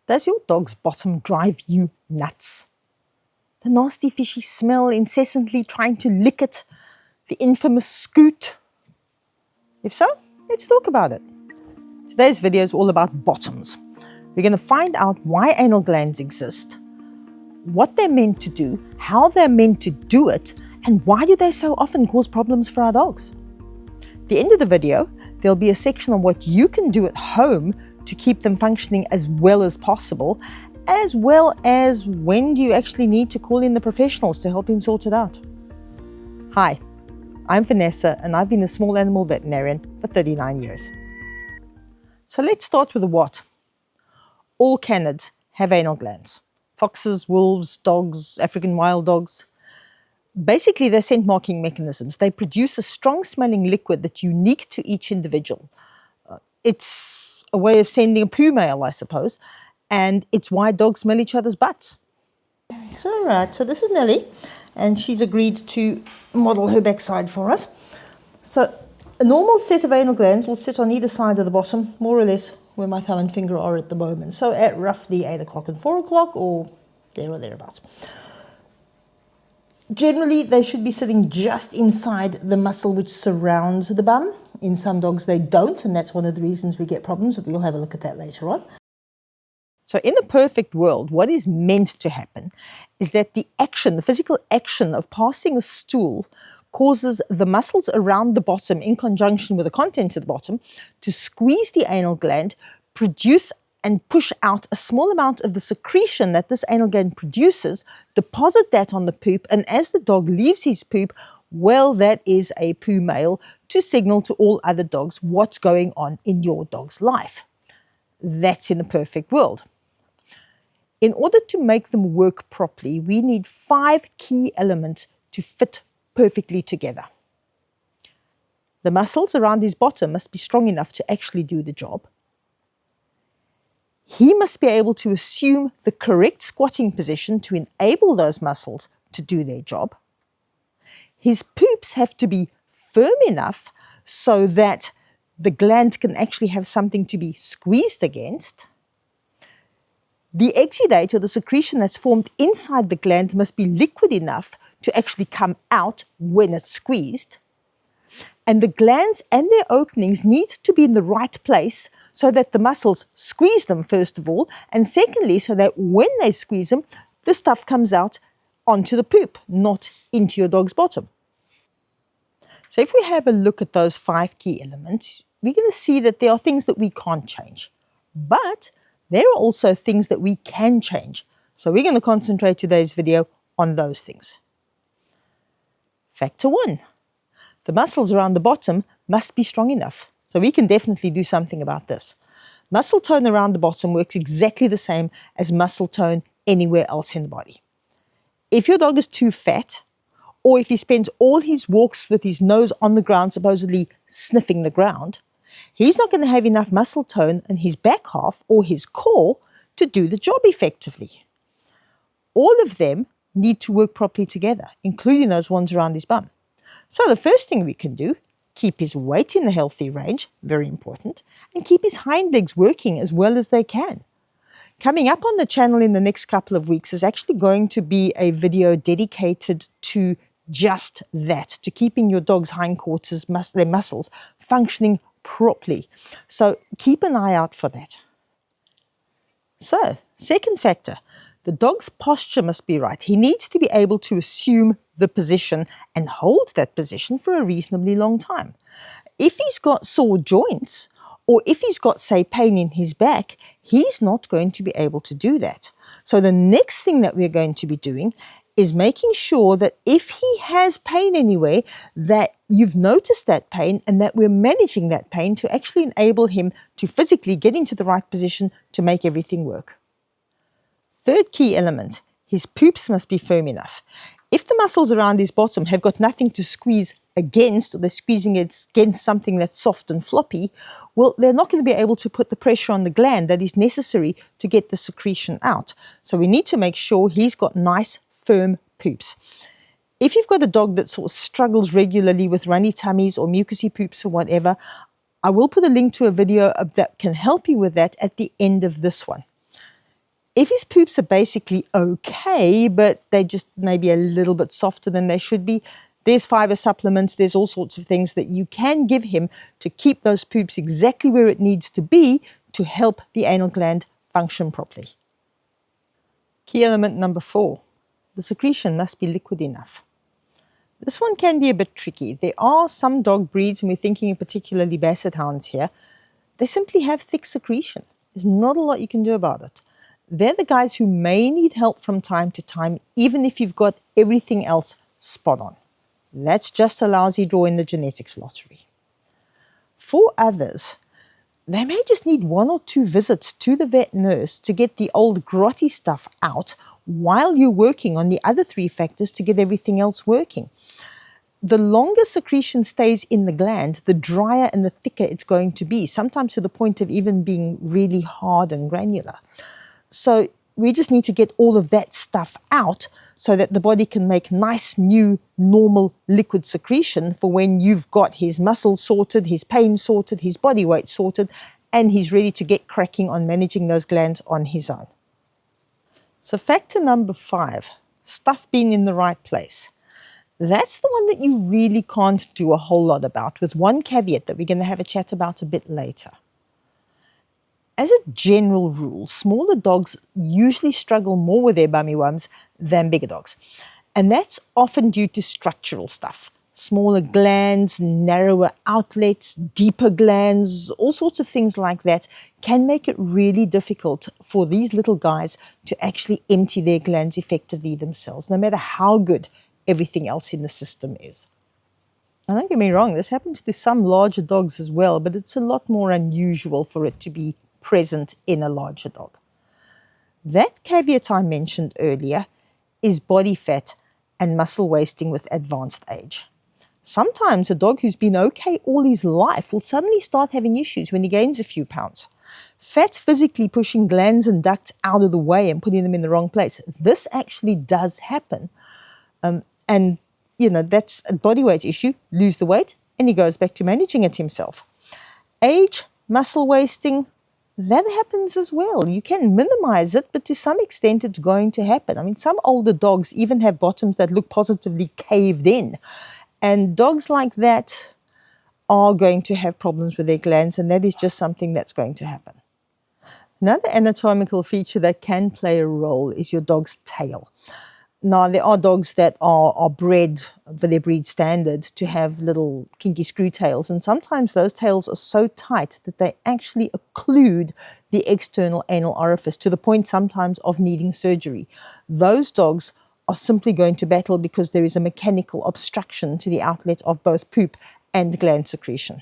Does your dog's bottom drive you nuts? The nasty fishy smell, incessantly trying to lick it, the infamous scoot? If so, let's talk about it. Today's video is all about bottoms. We're going to find out why anal glands exist, what they're meant to do, how they're meant to do it, and why do they so often cause problems for our dogs. At the end of the video, there'll be a section on what you can do at home to keep them functioning as well as possible when do you actually need to call in the professionals to help him sort it out. Hi, I'm Vanessa and I've been a small animal veterinarian for 39 years. So let's start with the what. All canids have anal glands. Foxes, wolves, dogs, African wild dogs. Basically, they're scent marking mechanisms. They produce a strong smelling liquid that's unique to each individual. It's a way of sending a poo mail, I suppose, and it's why dogs smell each other's butts. So this is Nellie, and she's agreed to model her backside for us. So a normal set of anal glands will sit on either side of the bottom, more or less where my thumb and finger are at the moment. So at roughly 8 o'clock and 4 o'clock, or there or thereabouts. Generally, they should be sitting just inside the muscle which surrounds the bum. In some dogs, they don't, and that's one of the reasons we get problems, but we'll have a look at that later on. So in a perfect world, what is meant to happen is that the physical action of passing a stool causes the muscles around the bottom, in conjunction with the contents of the bottom, to squeeze the anal gland, produce and push out a small amount of the secretion that this anal gland produces, deposit that on the poop, and as the dog leaves his poop, well, that is a poo mail to signal to all other dogs what's going on in your dog's life. That's in the perfect world. In order to make them work properly, we need 5 key elements to fit perfectly together. The muscles around his bottom must be strong enough to actually do the job. He must be able to assume the correct squatting position to enable those muscles to do their job. His poops have to be firm enough so that the gland can actually have something to be squeezed against. The exudate, or the secretion that's formed inside the gland, must be liquid enough to actually come out when it's squeezed. And the glands and their openings need to be in the right place so that the muscles squeeze them, first of all, and secondly, so that when they squeeze them, the stuff comes out onto the poop, not into your dog's bottom. So if we have a look at those 5 key elements, we're going to see that there are things that we can't change. But there are also things that we can change. So we're going to concentrate today's video on those things. Factor 1. The muscles around the bottom must be strong enough. So we can definitely do something about this. Muscle tone around the bottom works exactly the same as muscle tone anywhere else in the body. If your dog is too fat, or if he spends all his walks with his nose on the ground, supposedly sniffing the ground, he's not going to have enough muscle tone in his back half or his core to do the job effectively. All of them need to work properly together, including those ones around his bum. So the first thing we can do, keep his weight in a healthy range, very important, and keep his hind legs working as well as they can. Coming up on the channel in the next couple of weeks is actually going to be a video dedicated to just that, to keeping your dog's hindquarters, their muscles, functioning properly. So keep an eye out for that. So, second factor, the dog's posture must be right. He needs to be able to assume the position and hold that position for a reasonably long time. If he's got sore joints, or if he's got, say, pain in his back, he's not going to be able to do that. So the next thing that we're going to be doing is making sure that if he has pain anywhere, that you've noticed that pain and that we're managing that pain to actually enable him to physically get into the right position to make everything work. Third key element, his poops must be firm enough. If the muscles around his bottom have got nothing to squeeze against, or they're squeezing it against something that's soft and floppy, well, they're not going to be able to put the pressure on the gland that is necessary to get the secretion out. So we need to make sure he's got nice, firm poops. If you've got a dog that sort of struggles regularly with runny tummies or mucousy poops or whatever, I will put a link to a video that can help you with that at the end of this one. If his poops are basically okay, but they just maybe a little bit softer than they should be, there's fiber supplements, there's all sorts of things that you can give him to keep those poops exactly where it needs to be to help the anal gland function properly. Key element number 4, the secretion must be liquid enough. This one can be a bit tricky. There are some dog breeds, and we're thinking particularly Basset Hounds here, they simply have thick secretion. There's not a lot you can do about it. They're the guys who may need help from time to time, even if you've got everything else spot on. That's just a lousy draw in the genetics lottery. For others, they may just need 1 or 2 visits to the vet nurse to get the old grotty stuff out while you're working on the other 3 factors to get everything else working. The longer secretion stays in the gland, the drier and the thicker it's going to be, sometimes to the point of even being really hard and granular. So we just need to get all of that stuff out so that the body can make nice, new, normal liquid secretion for when you've got his muscles sorted, his pain sorted, his body weight sorted, and he's ready to get cracking on managing those glands on his own. So factor number 5, stuff being in the right place. That's the one that you really can't do a whole lot about, with one caveat that we're going to have a chat about a bit later. As a general rule, smaller dogs usually struggle more with their bummy worms than bigger dogs. And that's often due to structural stuff. Smaller glands, narrower outlets, deeper glands, all sorts of things like that can make it really difficult for these little guys to actually empty their glands effectively themselves, no matter how good everything else in the system is. And don't get me wrong, this happens to some larger dogs as well, but it's a lot more unusual for it to be present in a larger dog. That caveat I mentioned earlier is body fat and muscle wasting with advanced age. Sometimes a dog who's been okay all his life will suddenly start having issues when he gains a few pounds. Fat physically pushing glands and ducts out of the way and putting them in the wrong place. This actually does happen. And, that's a body weight issue. Lose the weight and he goes back to managing it himself. Age, muscle wasting, that happens as well. You can minimize it, but to some extent it's going to happen. I mean, some older dogs even have bottoms that look positively caved in. And dogs like that are going to have problems with their glands, and that is just something that's going to happen. Another anatomical feature that can play a role is your dog's tail. Now, there are dogs that are bred for their breed standard to have little kinky screw tails, and sometimes those tails are so tight that they actually occlude the external anal orifice to the point sometimes of needing surgery. Those dogs are simply going to battle because there is a mechanical obstruction to the outlet of both poop and gland secretion.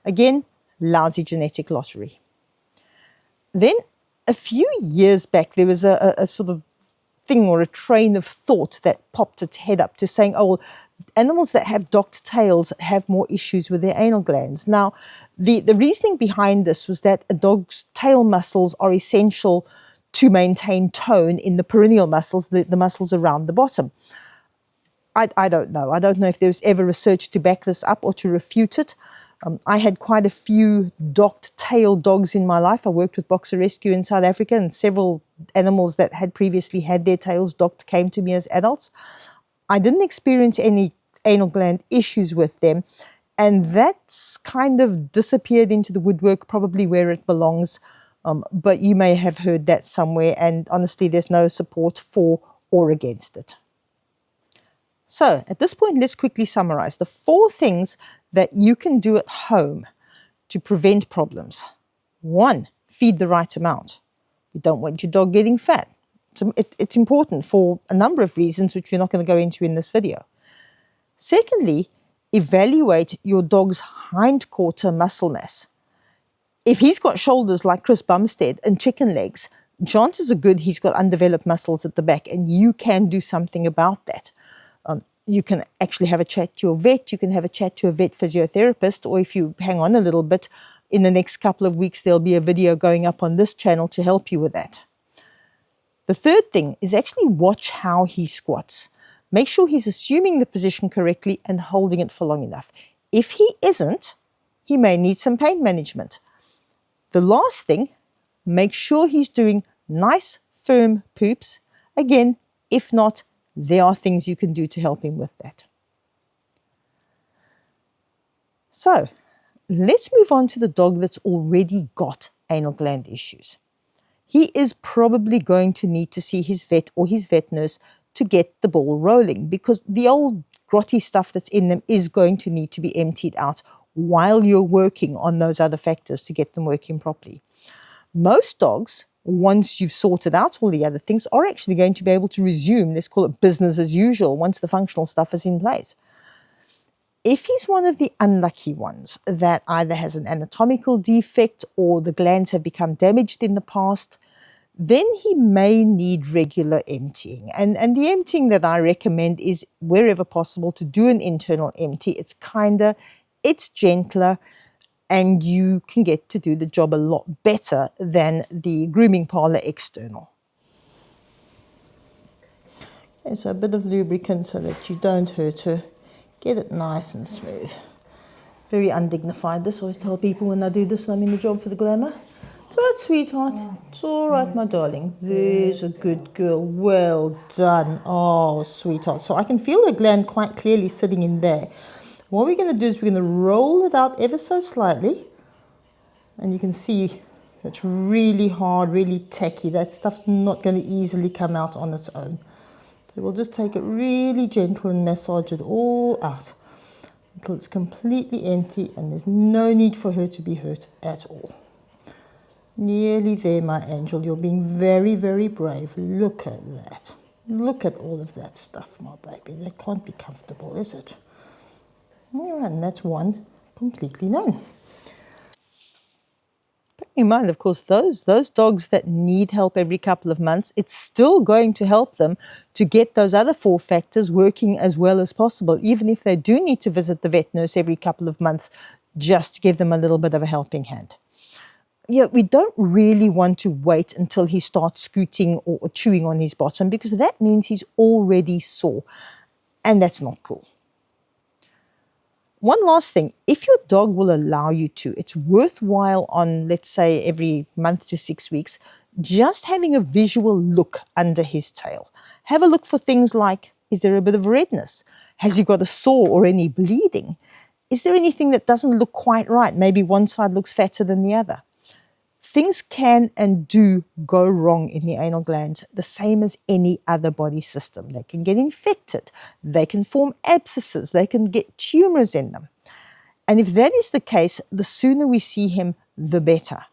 Again, lousy genetic lottery. Then, a few years back, there was a sort of thing or a train of thought that popped its head up to saying, oh, well, animals that have docked tails have more issues with their anal glands. Now, the reasoning behind this was that a dog's tail muscles are essential to maintain tone in the perineal muscles, the muscles around the bottom. I don't know. I don't know if there's ever research to back this up or to refute it. I had quite a few docked tail dogs in my life. I worked with Boxer Rescue in South Africa, and several animals that had previously had their tails docked came to me as adults. I didn't experience any anal gland issues with them, and that's kind of disappeared into the woodwork, probably where it belongs. But you may have heard that somewhere, and honestly, there's no support for or against it. So at this point, let's quickly summarize the 4 things that you can do at home to prevent problems. 1, feed the right amount. You don't want your dog getting fat. It's important for a number of reasons, which we're not going to go into in this video. Secondly, evaluate your dog's hindquarter muscle mass. If he's got shoulders like Chris Bumstead and chicken legs, chances are good he's got undeveloped muscles at the back, and you can do something about that. You can actually have a chat to your vet, you can have a chat to a vet physiotherapist, or if you hang on a little bit, in the next couple of weeks there'll be a video going up on this channel to help you with that. The third thing is actually watch how he squats. Make sure he's assuming the position correctly and holding it for long enough. If he isn't, he may need some pain management. The last thing, make sure he's doing nice, firm poops. Again, if not, there are things you can do to help him with that. So, let's move on to the dog that's already got anal gland issues. He is probably going to need to see his vet or his vet nurse to get the ball rolling, because the old grotty stuff that's in them is going to need to be emptied out while you're working on those other factors to get them working properly. Most dogs, once you've sorted out all the other things, are actually going to be able to resume, let's call it business as usual, once the functional stuff is in place. If he's one of the unlucky ones that either has an anatomical defect or the glands have become damaged in the past, then he may need regular emptying. And the emptying that I recommend is, wherever possible, to do an internal empty. It's kinder, it's gentler, and you can get to do the job a lot better than the grooming parlor external. Okay, so a bit of lubricant so that you don't hurt her. Get it nice and smooth. Very undignified. This I always tell people when I do this and I'm in the job for the glamour. It's all right, sweetheart. It's all right, my darling. There's a good girl. Well done. Oh, sweetheart. So I can feel the gland quite clearly sitting in there. What we're going to do is we're going to roll it out ever so slightly. And you can see it's really hard, really tacky. That stuff's not going to easily come out on its own. So we'll just take it really gentle and massage it all out until it's completely empty and there's no need for her to be hurt at all. Nearly there, my angel. You're being very, very brave. Look at that. Look at all of that stuff, my baby. That can't be comfortable, is it? Yeah, and that's one completely done. Bearing in mind, of course, those dogs that need help every couple of months, it's still going to help them to get those other 4 factors working as well as possible, even if they do need to visit the vet nurse every couple of months, just to give them a little bit of a helping hand. Yeah, we don't really want to wait until he starts scooting or chewing on his bottom, because that means he's already sore, and that's not cool. One last thing, if your dog will allow you to, it's worthwhile on, let's say, every month to 6 weeks, just having a visual look under his tail. Have a look for things like, is there a bit of redness? Has he got a sore or any bleeding? Is there anything that doesn't look quite right? Maybe one side looks fatter than the other. Things can and do go wrong in the anal glands, the same as any other body system. They can get infected, they can form abscesses, they can get tumors in them. And if that is the case, the sooner we see him, the better.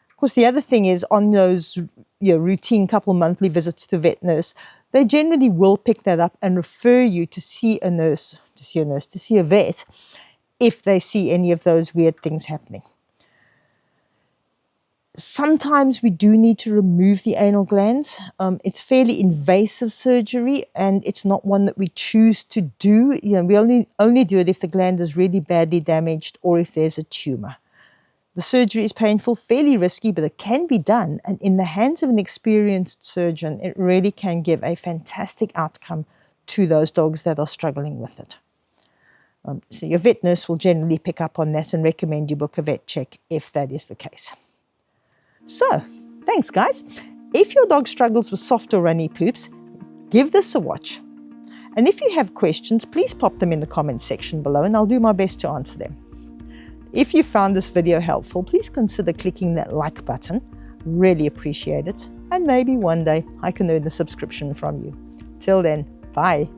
Of course, the other thing is, on those routine couple monthly visits to vet nurse, they generally will pick that up and refer you to see a vet, if they see any of those weird things happening. Sometimes we do need to remove the anal glands. It's fairly invasive surgery, and it's not one that we choose to do. We only do it if the gland is really badly damaged or if there's a tumor. The surgery is painful, fairly risky, but it can be done. And in the hands of an experienced surgeon, it really can give a fantastic outcome to those dogs that are struggling with it. So your vet nurse will generally pick up on that and recommend you book a vet check if that is the case. So, thanks guys. If your dog struggles with soft or runny poops, give this a watch. And if you have questions, please pop them in the comments section below and I'll do my best to answer them. If you found this video helpful, please consider clicking that like button. Really appreciate it. And maybe one day I can earn a subscription from you. Till then, bye.